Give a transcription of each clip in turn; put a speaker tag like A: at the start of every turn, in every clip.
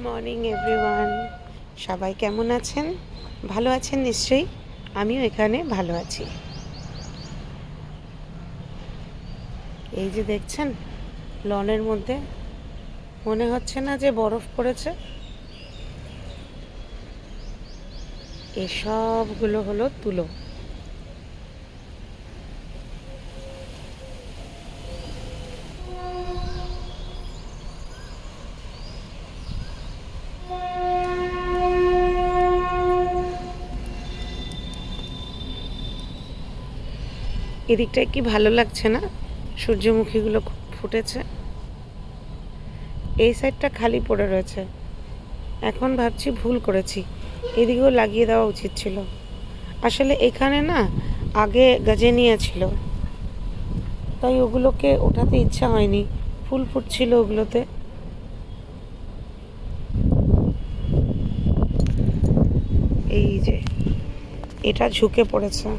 A: Morning everyone, সবাই কেমন আছেন? ভালো আছেন নিশ্চয়ই। আমিও এখানে ভালো আছি। এই যে দেখছেন, লনের মধ্যে মনে হচ্ছে না যে বরফ পড়েছে। এসবগুলো হলো তুলো। এদিকটায় কি ভালো লাগছে না? সূর্যমুখীগুলো খুব ফুটেছে। এই সাইডটা খালি পড়ে রয়েছে। এখন ভাবছি ভুল করেছি, এদিকেও লাগিয়ে দেওয়া উচিত ছিল। আসলে এখানে না আগে গাজেনিয়া ছিল, তাই ওগুলোকে ওঠাতে ইচ্ছা হয়নি। ফুল ফুটছিল ওগুলোতে। এই যে এটা ঝুঁকে পড়েছে,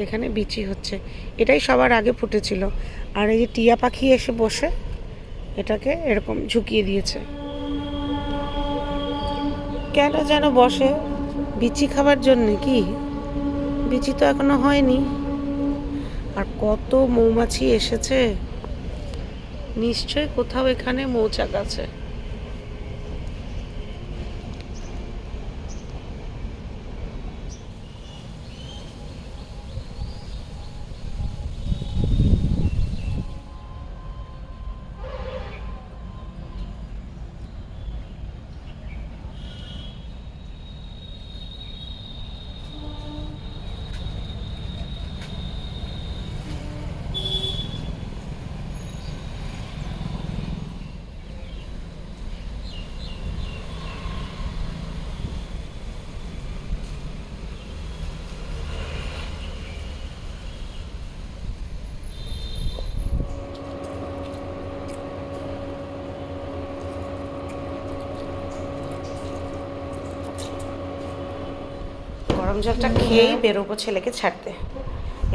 A: এখানে বিচি হচ্ছে। এটাই সবার আগে ফুটেছিল, আর এই যে টিয়া পাখি এসে বসে এটাকে এরকম ঝুঁকিয়ে দিয়েছে। কেন যেন বসে? বিচি খাবার জন্যে কি? বিচি তো এখনো হয়নি। আর কত মৌমাছি এসেছে, নিশ্চয় কোথাও এখানে মৌচাক আছে। গরম জলটা খেয়েই বেরোবো ছেলেকে ছাড়তে।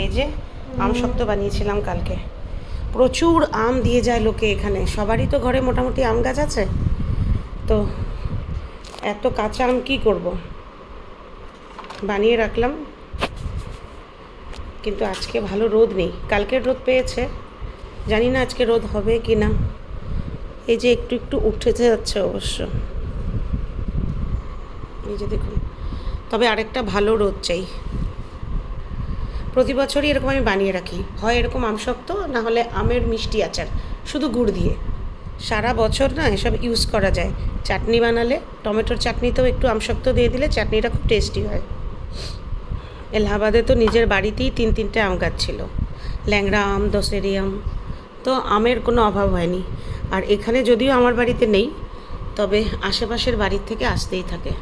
A: এই যে আম শক্ত বানিয়েছিলাম কালকে। প্রচুর আম দিয়ে যায় লোকে এখানে, সবারই তো ঘরে মোটামুটি আম গাছ আছে। তো এত কাঁচা আম কী করব, বানিয়ে রাখলাম। কিন্তু আজকে ভালো রোদ নেই, কালকের রোদ পেয়েছে, জানি না আজকে রোদ হবে কি না। এই যে একটু একটু উঠেতে যাচ্ছে অবশ্য, এই যে দেখুন। তবে আরেকটা ভালো রোদ চাই। প্রতি বছরই এরকম আমি বানিয়ে রাখি, হয় এরকম আমশক্ত, না হলে আমের মিষ্টি আচার শুধু গুড় দিয়ে। সারা বছর না এসব ইউজ করা যায়। চাটনি বানালে, টমেটোর চাটনিতেও একটু আমশক্ত দিয়ে দিলে চাটনিটা খুব টেস্টি হয়। এলাহাবাদে তো নিজের বাড়িতেই 3-3টে আম গাছ ছিল, ল্যাংড়া আম, দশেরি আম। তো আমের কোনো অভাব হয়নি। আর এখানে যদিও আমার বাড়িতে নেই, তবে আশেপাশের বাড়ির থেকে আসতেই থাকে।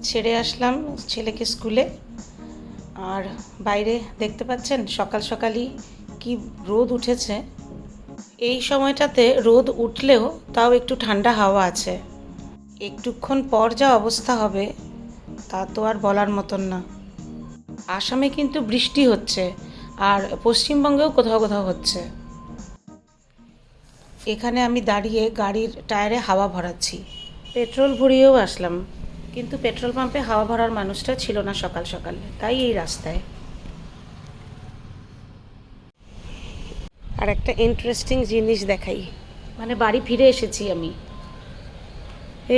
A: ছেড়ে আসলাম ছেলেকে স্কুলে। আর বাইরে দেখতে পাচ্ছেন সকাল সকালই কি রোদ উঠেছে। এই সময়টাতে রোদ উঠলেও তাও একটু ঠান্ডা হাওয়া আছে। একটুক্ষণ পর যা অবস্থা হবে তা তো আর বলার মতন না। আসামে কিন্তু বৃষ্টি হচ্ছে, আর পশ্চিমবঙ্গেও কোথাও কোথাও হচ্ছে। এখানে আমি দাঁড়িয়ে গাড়ির টায়ারে হাওয়া ভরাচ্ছি। পেট্রোল ভরিয়েও আসলাম, কিন্তু পেট্রোল পাম্পে হাওয়া ভরার মানুষটা ছিল না সকাল সকাল, তাই এই রাস্তায়। আর একটা ইন্টারেস্টিং জিনিস দেখাই, মানে বাড়ি ফিরে এসেছি আমি।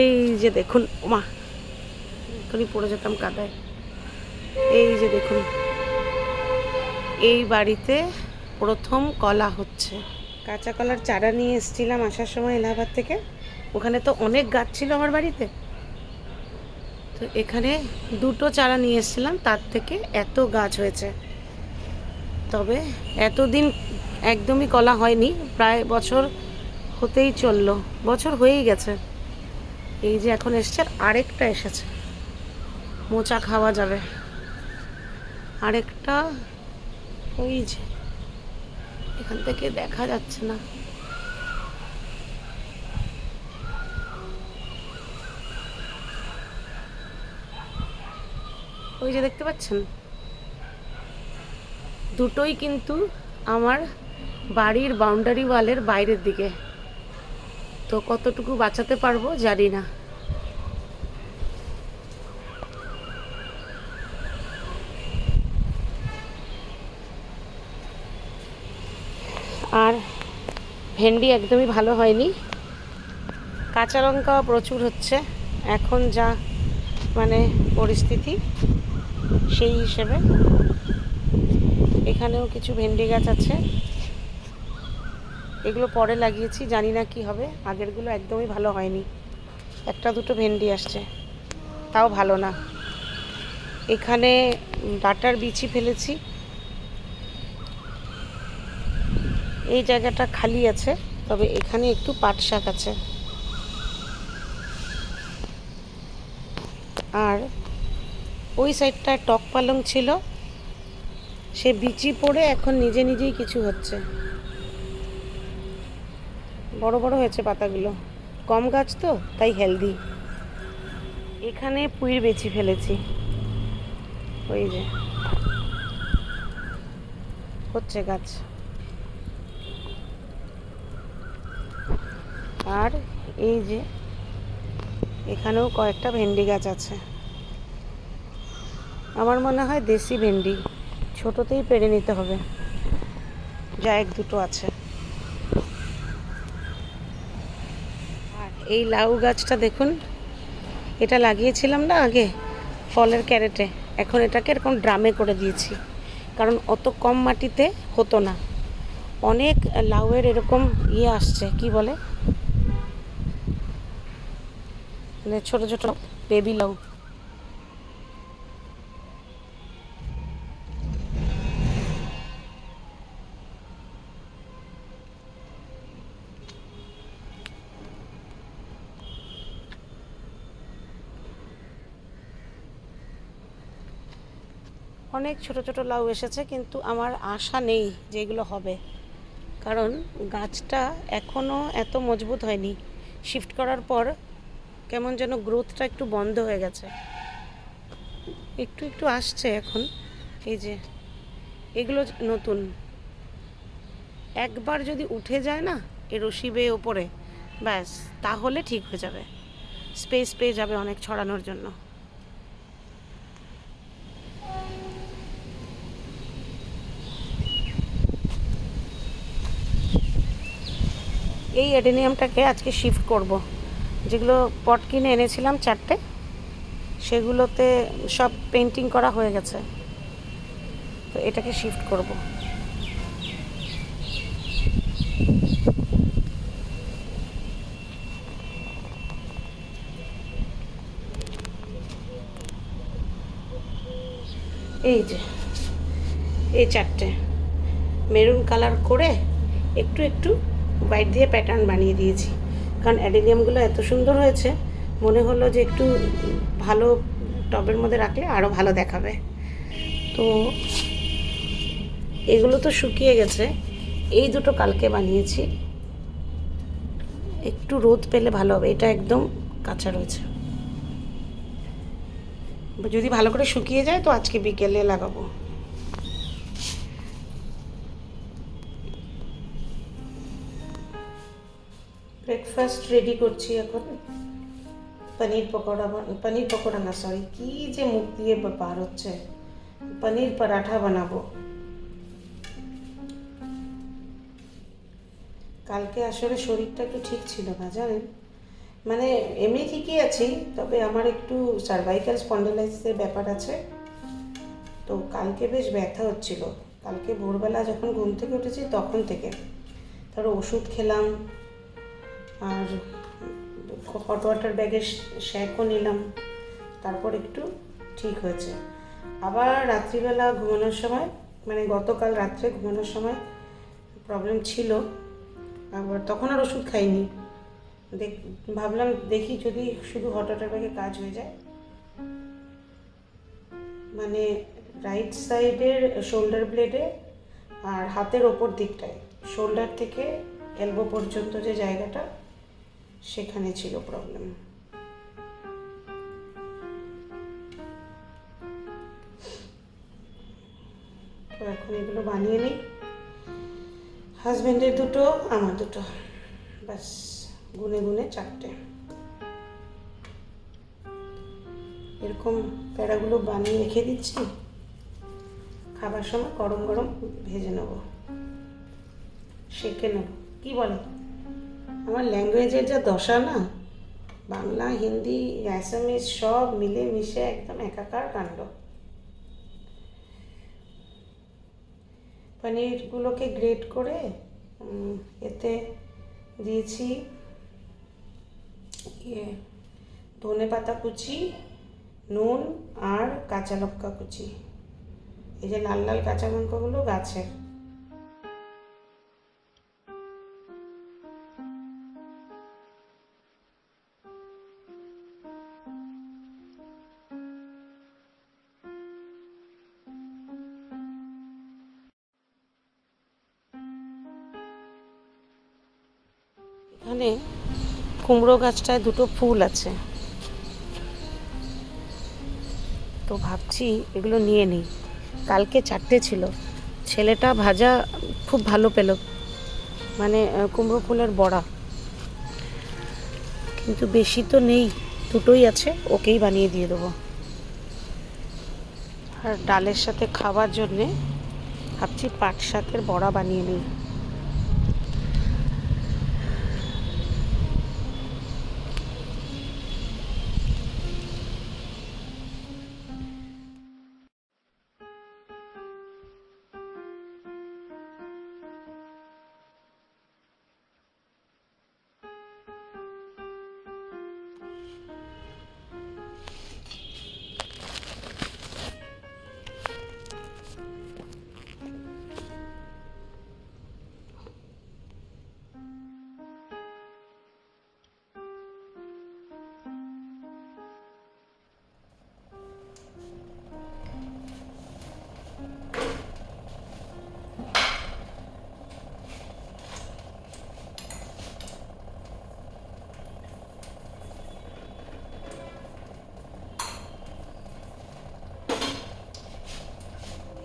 A: এই যে দেখুন, ওমা এখনই পড়ে যেতাম কাদায়। এই যে দেখুন, এই বাড়িতে প্রথম কলা হচ্ছে। কাঁচা কলার চারা নিয়ে এসেছিলাম আসার সময় এলাহাবাদ থেকে। ওখানে তো অনেক গাছ ছিল আমার বাড়িতে, তো এখানে 2টো চারা নিয়ে এসেছিলাম, তার থেকে এত গাছ হয়েছে। তবে এতদিন একদমই কলা হয়নি, প্রায় বছর হতেই চললো, বছর হয়েই গেছে। এই যে এখন এসছে, আরেকটা এসেছে, মোচা খাওয়া যাবে। আরেকটা ওই যে এখান থেকে দেখা যাচ্ছে না। ওই যে দেখতে পাচ্ছেন, দুটোই কিন্তু আমার বাড়ির বাউন্ডারি ওয়ালের বাইরের দিকে। তো কতটুকু বাঁচাতে পারবো জানি না। আর ভেন্ডি একদমই ভালো হয়নি, কাঁচা লঙ্কাও প্রচুর হচ্ছে এখন, যা মানে পরিস্থিতি সেই হিসেবে। এখানেও কিছু ভেন্ডি গাছ আছে, এগুলো পরে লাগিয়েছি, জানি না কি হবে। আগেরগুলো একদমই ভালো হয়নি, একটা দুটো ভেন্ডি আসছে, তাও ভালো না। এখানে ডাঁটার বিচি ফেলেছি, এই জায়গাটা খালি আছে, তবে এখানে একটু পাট শাক আছে। আর ওই সাইডটায় টক পালং ছিল, সে বিচি পড়ে এখন নিজে নিজেই কিছু হচ্ছে, বড় বড় হয়েছে পাতাগুলো, কম গাছ তো তাই হেলদি। এখানে পুঁইর বেচি ফেলেছি, ওই যে হচ্ছে গাছ। আর এই যে এখানেও কয়েকটা ভেন্ডি গাছ আছে, আমার মনে হয় দেশি ভেন্ডি, ছোটোতেই পেরে নিতে হবে, যা এক দুটো আছে। আর এই লাউ গাছটা দেখুন, এটা লাগিয়েছিলাম না আগে ফলের ক্যারেটে, এখন এটাকে এরকম ড্রামে করে দিয়েছি, কারণ অত কম মাটিতে হতো না। অনেক লাউয়ের এরকম আসছে, কি বলে, মানে ছোটো ছোটো বেবি লাউ। অনেক ছোট ছোট লাউ এসেছে, কিন্তু আমার আশা নেই যে এগুলো হবে, কারণ গাছটা এখনও এত মজবুত হয়নি। শিফট করার পর কেমন যেন গ্রোথটা একটু বন্ধ হয়ে গেছে, একটু একটু আসছে এখন। এই যে এগুলো নতুন, একবার যদি উঠে যায় না এ রশি বেয়ে ওপরে, ব্যাস তাহলে ঠিক হয়ে যাবে, স্পেস পেয়ে যাবে অনেক ছড়ানোর জন্য। এই অ্যাডেনিয়ামটাকে আজকে শিফট করব, যেগুলো পট কিনে এনেছিলাম 4টে, সেগুলোতে সব পেন্টিং করা হয়ে গেছে, তো এটাকে শিফট করব। এই যে এই 4টে মেরুন কালার করে একটু একটু হোয়াইট দিয়ে প্যাটার্ন বানিয়ে দিয়েছি, কারণ অ্যাডেনিয়ামগুলো এত সুন্দর হয়েছে, মনে হলো যে একটু ভালো টবের মধ্যে রাখলে আরও ভালো দেখাবে। তো এগুলো তো শুকিয়ে গেছে, এই দুটো কালকে বানিয়েছি, একটু রোদ পেলে ভালো হবে, এটা একদম কাঁচা রয়েছে, যদি ভালো করে শুকিয়ে যায় তো আজকে বিকেলে লাগাবো। ব্রেকফাস্ট রেডি করছি এখন, পনির পকোড়া না, সরি, কি যে মুখ দিয়ে বার হচ্ছে, পনির পরাঠা বানাবো। কালকে আসলে শরীরটা একটু ঠিক ছিল না জানেন, মানে এমনি ঠিকই আছি, তবে আমার একটু সার্ভাইকাল স্পন্ডিলাইটিসের ব্যাপার আছে, তো কালকে বেশ ব্যথা হচ্ছিল। কালকে ভোরবেলা যখন ঘুম থেকে উঠেছি তখন থেকে, তার ওষুধ খেলাম, আর হট ওয়াটার ব্যাগের শ্যাকও নিলাম, তারপর একটু ঠিক হয়েছে। আবার রাত্রিবেলা ঘুমানোর সময়, মানে গতকাল রাত্রে ঘুমানোর সময় প্রবলেম ছিল, আবার তখন আর ওষুধ খাইনি, ভাবলাম দেখি যদি শুধু হট ওয়াটার ব্যাগে কাজ হয়ে যায়। মানে রাইট সাইডের শোল্ডার ব্লেডে আর হাতের ওপর দিকটায়, শোল্ডার থেকে এলবো পর্যন্ত যে জায়গাটা, সেখানে ছিল প্রবলেম। তো এখন এগুলো বানিয়ে নিই, হাজব্যান্ডের দুটো, আমার দুটো, ব্যাস গুনে গুনে 4টে। এরকম প্যাড়াগুলো বানিয়ে রেখে দিচ্ছি, খাবার সময় গরম গরম ভেজে নেব, সেঁকে নেব। কি বলে, আমার ল্যাঙ্গুয়েজের যা দশা না, বাংলা হিন্দি অ্যাসামিজ সব মিলে মিশে একদম একাকার কাণ্ড। পনিরগুলোকে গ্রেট করে এতে দিয়েছি ধনে পাতা কুচি, নুন আর কাঁচা লঙ্কা কুচি। এই যে লাল লাল কাঁচা লঙ্কাগুলো গাছের। এখানে কুমড়ো গাছটায় দুটো ফুল আছে, তো ভাবছি এগুলো নিয়ে নিই। কালকে 4টে ছিল, ছেলেটা ভাজা খুব ভালো পেল, মানে কুমড়ো ফুলের বড়া, কিন্তু বেশি তো নেই, দুটোই আছে, ওকেই বানিয়ে দিয়ে দেবো। আর ডালের সাথে খাওয়ার জন্যে ভাবছি পাট শাকের বড়া বানিয়ে নিই।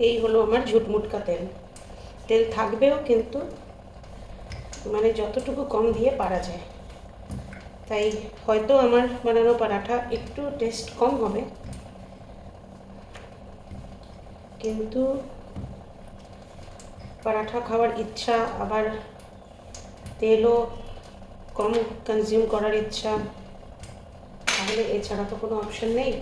A: এই হলো আমার ঝুটমুটকা তেল। তেল থাকবেও, কিন্তু মানে যতটুকু কম দিয়ে পারা যায়। তাই হয়তো আমার বানানো পরাঠা একটু টেস্ট কম হবে, কিন্তু পরাঠা খাওয়ার ইচ্ছা, আবার তেলও কম কনজিউম করার ইচ্ছা, তাহলে এছাড়া তো কোনো অপশন নেই।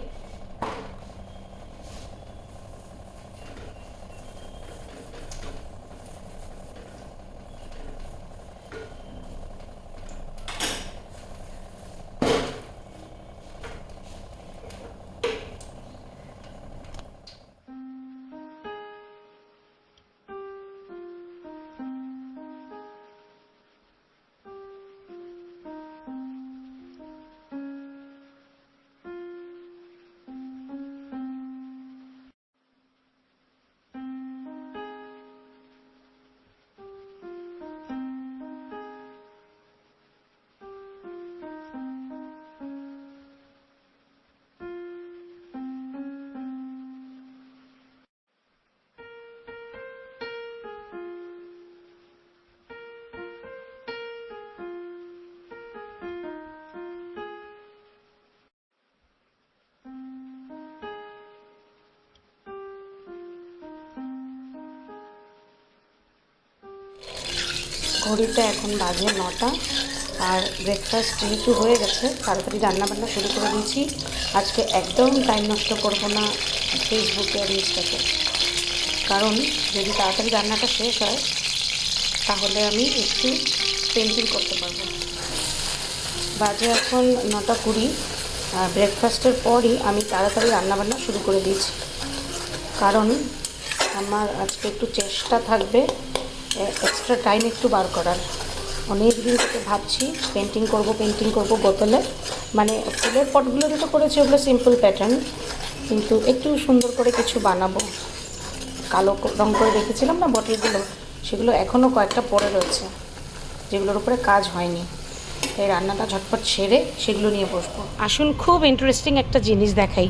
A: ঘড়িতে এখন বাজে 9টা, আর ব্রেকফাস্ট যেহেতু হয়ে গেছে, তাড়াতাড়ি রান্নাবান্না শুরু করে দিয়েছি। আজকে একদম টাইম নষ্ট করব না ফেসবুকে আর ইনস্টাতে, কারণ যদি তাড়াতাড়ি রান্নাটা শেষ হয় তাহলে আমি একটু পেন্টিং করতে পারবো। বাজে এখন 9টা 20, আর ব্রেকফাস্টের পরই আমি তাড়াতাড়ি রান্নাবান্না শুরু করে দিয়েছি, কারণ আমার আজকে একটু চেষ্টা থাকবে এক্সট্রা টাইম একটু বার করার। অনেক দিন থেকে ভাবছি পেন্টিং করব বোতলে, মানে ফুলের পটগুলো যেটা করেছি ওগুলো সিম্পল প্যাটার্ন, কিন্তু একটু সুন্দর করে কিছু বানাবো। কালো রং করে রেখেছিলাম না বটলগুলো, সেগুলো এখনও কয়েকটা পড়ে রয়েছে, যেগুলোর উপরে কাজ হয়নি। এই রান্নাটা ঝটপট সেরে সেগুলো নিয়ে বসবো। আসুন খুব ইন্টারেস্টিং একটা জিনিস দেখাই।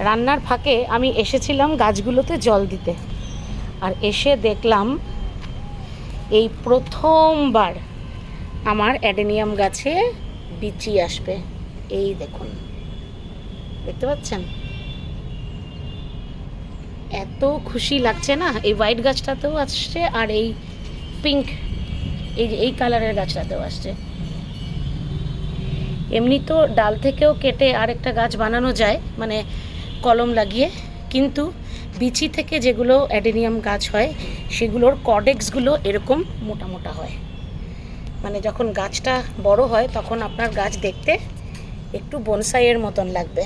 A: রান্নার ফাঁকে আমি এসেছিলাম গাছগুলোতে জল দিতে, আর এসে দেখলাম এই প্রথমবার আমার অ্যাডেনিয়াম গাছে বিচি আসবে। এই দেখুন, দেখতে পাচ্ছেন? এত খুশি লাগছে না। এই হোয়াইট গাছটাতেও আসছে আর এই পিঙ্ক, এই কালারের গাছটাতেও আসছে। এমনি তো ডাল থেকেও কেটে আরেকটা গাছ বানানো যায়, মানে কলম লাগিয়ে, কিন্তু বিচি থেকে যেগুলো অ্যাডেনিয়াম গাছ হয় সেগুলোর কডেক্সগুলো এরকম মোটা মোটা হয়। মানে যখন গাছটা বড় হয় তখন আপনার গাছ দেখতে একটু বনসাইয়ের মতন লাগবে।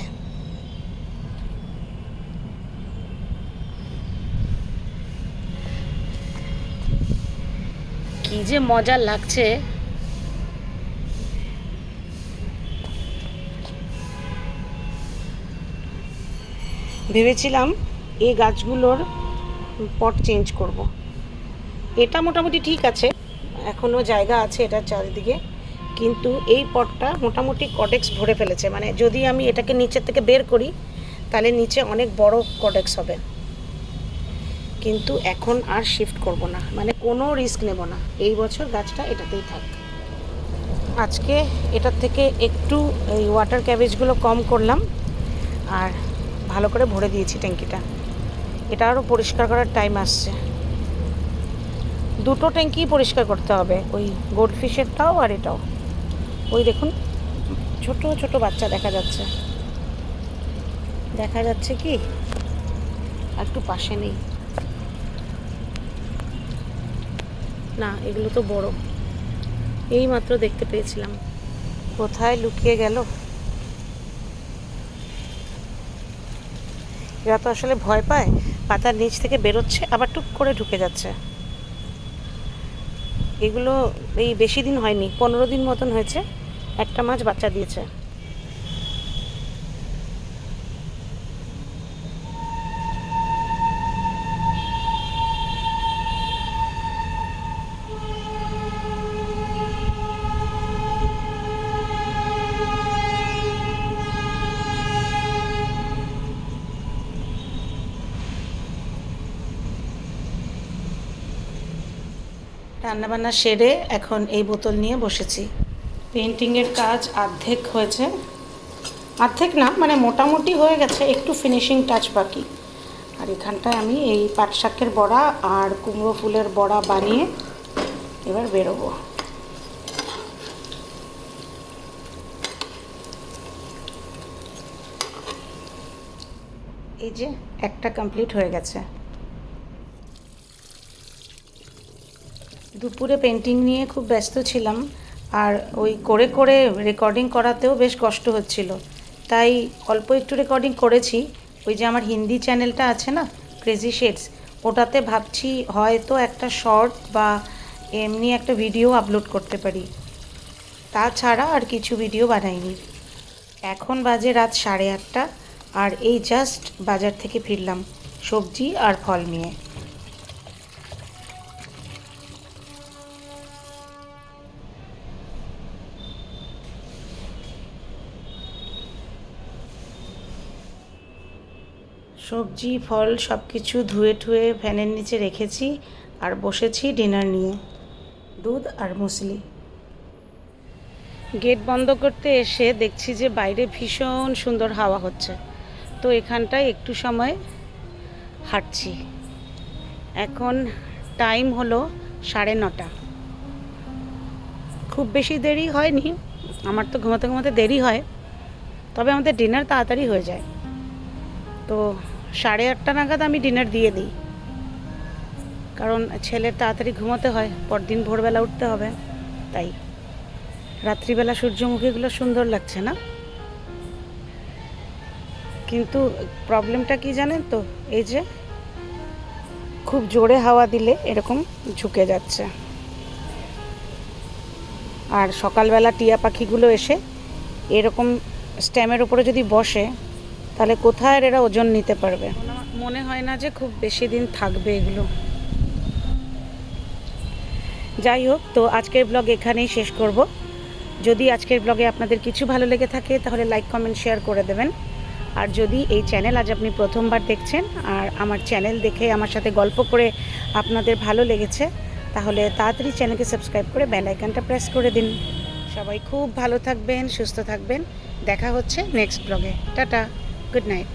A: কি যে মজা লাগছে। ভেবেছিলাম এই গাছগুলোর পট চেঞ্জ করব। এটা মোটামুটি ঠিক আছে, এখনও জায়গা আছে এটার চারিদিকে, কিন্তু এই পটটা মোটামুটি কডেক্স ভরে ফেলেছে। মানে যদি আমি এটাকে নিচের থেকে বের করি তাহলে নিচে অনেক বড় কডেক্স হবে, কিন্তু এখন আর শিফট করব না, মানে কোনো রিস্ক নেব না। এই বছর গাছটা এটাতেই থাক। আজকে এটার থেকে একটু এই ওয়াটার ক্যাবেজগুলো কম করলাম আর ভালো করে ভরে দিয়েছি ট্যাঙ্কিটা। এটা আরও পরিষ্কার করার টাইম আসছে। দুটো ট্যাঙ্কি পরিষ্কার করতে হবে, ওই গোল্ডফিশেরটাও আর এটাও। ওই দেখুন ছোট ছোট বাচ্চা দেখা যাচ্ছে, দেখা যাচ্ছে কি? একটু পাশে নেই না, এগুলো তো বড়, এই মাত্র দেখতে পেয়েছিলাম। কোথায় লুকিয়ে গেল? এরা তো আসলে ভয় পায়, পাতার নিচ থেকে বেরোচ্ছে আবার টুক করে ঢুকে যাচ্ছে। এগুলো এই বেশি দিন হয়নি, 15 দিন মতন হয়েছে, একটা মাছ বাচ্চা দিয়েছে। রান্নাবান্না সেরে এখন এই বোতল নিয়ে বসেছি। পেন্টিংয়ের কাজ অর্ধেক হয়েছে, অর্ধেক না মানে মোটামুটি হয়ে গেছে, একটু ফিনিশিং টাচ বাকি। আর এখানটায় আমি এই পাট শাকের বড়া আর কুমড়ো ফুলের বড়া বানিয়ে এবার বেরোবো। এই যে একটা কমপ্লিট হয়ে গেছে। দুপুরে পেন্টিং নিয়ে খুব ব্যস্ত ছিলাম, আর ওই করে করে রেকর্ডিং করাতেও বেশ কষ্ট হচ্ছিল, তাই অল্প একটু রেকর্ডিং করেছি। ওই যে আমার হিন্দি চ্যানেলটা আছে না, ক্রেজি শেডস, ওটাতে ভাবছি হয়তো একটা শর্ট বা এমনি একটা ভিডিও আপলোড করতে পারি। তাছাড়া আর কিছু ভিডিও বানাইনি। এখন বাজে রাত 8:30, আর এই জাস্ট বাজার থেকে ফিরলাম সবজি আর ফল নিয়ে। সবজি ফল সব কিছু ধুয়ে ঠুয়ে ফ্যানের নিচে রেখেছি আর বসেছি ডিনার নিয়ে, দুধ আর মুসলি। গেট বন্ধ করতে এসে দেখছি যে বাইরে ভীষণ সুন্দর হাওয়া হচ্ছে, তো এখানটায় একটু সময় হাঁটছি। এখন টাইম হলো 9:30। খুব বেশি দেরি হয়নি, আমার তো ঘুমাতে ঘুমাতে দেরি হয়, তবে আমাদের ডিনার তাড়াতাড়ি হয়ে যায়। তো 8:30 নাগাদ আমি ডিনার দিয়ে দিই, কারণ ছেলের তাড়াতাড়ি ঘুমোতে হয়, পরদিন ভোরবেলা উঠতে হবে। তাই রাত্রিবেলা সূর্যমুখীগুলো সুন্দর লাগছে না? কিন্তু প্রবলেমটা কি জানেন তো, এই যে খুব জোরে হাওয়া দিলে এরকম ঝুঁকে যাচ্ছে। আর সকালবেলা টিয়া পাখিগুলো এসে এরকম স্ট্যামের উপরে যদি বসে তাহলে কোথায় এরা ওজন নিতে পারবে। মনে হয় না যে খুব বেশি দিন থাকবে এগুলো। যাই হোক, তো আজকের ব্লগ এখানেই শেষ করব। যদি আজকের ব্লগে আপনাদের কিছু ভালো লেগে থাকে তাহলে লাইক কমেন্ট শেয়ার করে দেবেন। আর যদি এই চ্যানেল আজ আপনি প্রথমবার দেখছেন আর আমার চ্যানেল দেখে আমার সাথে গল্প করে আপনাদের ভালো লেগেছে, তাহলে তাড়াতাড়ি চ্যানেলকে সাবস্ক্রাইব করে বেল আইকনটা প্রেস করে দিন। সবাই খুব ভালো থাকবেন, সুস্থ থাকবেন। দেখা হচ্ছে নেক্সট ব্লগে। Tata, good night.